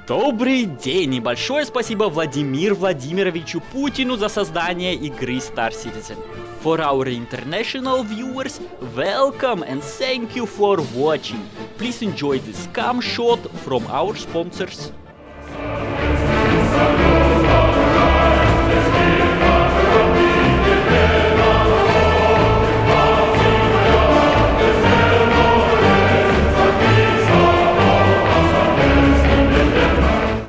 Добрый день и большое спасибо Владимиру Владимировичу Путину за создание игры Star Citizen. For our international viewers, welcome and thank you for watching. Please enjoy this cam shot from our sponsors.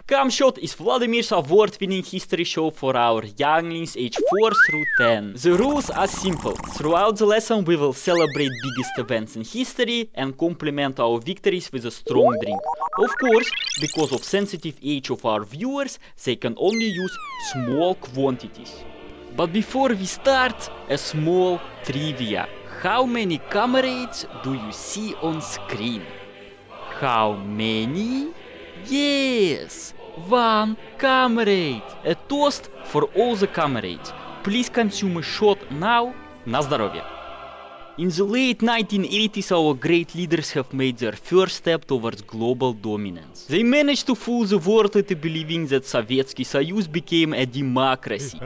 Camshot is Vladimir's award-winning history show for our younglings aged 4 through 10. The rules are simple. Throughout the lesson we will celebrate biggest events in history and complement our victories with a strong drink. Of course, because of sensitive age of our viewers, they can only use small quantities. But before we start, a small trivia. How many comrades do you see on screen? How many? Yes! One comrade! A toast for all the comrades. Please consume a shot now. На здоровье! In the late 1980s, our great leaders have made their first step towards global dominance. They managed to fool the world into believing that Sovietsky Soyuz became a democracy.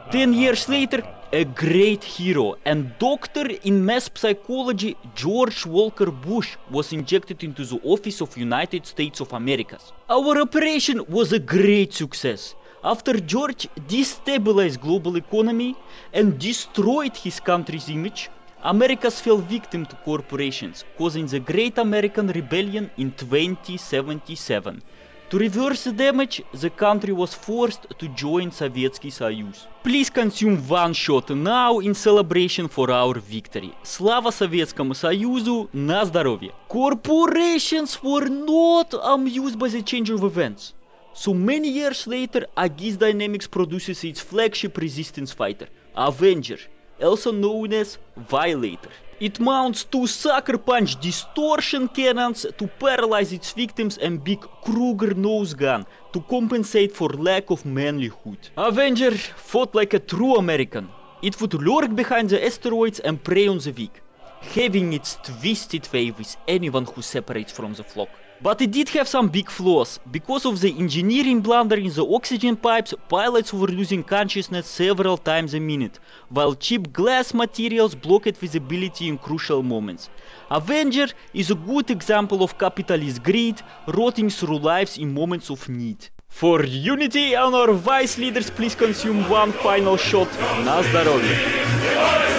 10 years later, a great hero and doctor in mass psychology, George Walker Bush, was injected into the office of United States of America. Our operation was a great success. After George destabilized global economy and destroyed his country's image, America fell victim to corporations, causing the Great American Rebellion in 2077. To reverse the damage, the country was forced to join Sovietsky Soyuz. Please consume one shot now in celebration for our victory. Slava Советскому Союзу, на здоровье! Corporations were not amused by the change of events. So many years later, Aegis Dynamics produces its flagship resistance fighter, Avenger, also known as Violator. It mounts 2 sucker punch distortion cannons to paralyze its victims and big Kruger nose gun to compensate for lack of manlyhood. Avenger fought like a true American. It would lurk behind the asteroids and prey on the weak, having its twisted way with anyone who separates from the flock. But it did have some big flaws. Because of the engineering blunder in the oxygen pipes, pilots were losing consciousness several times a minute, while cheap glass materials blocked visibility in crucial moments. Avenger is a good example of capitalist greed, rotting through lives in moments of need. For unity and our wise leaders, please consume one final shot. На здоровье!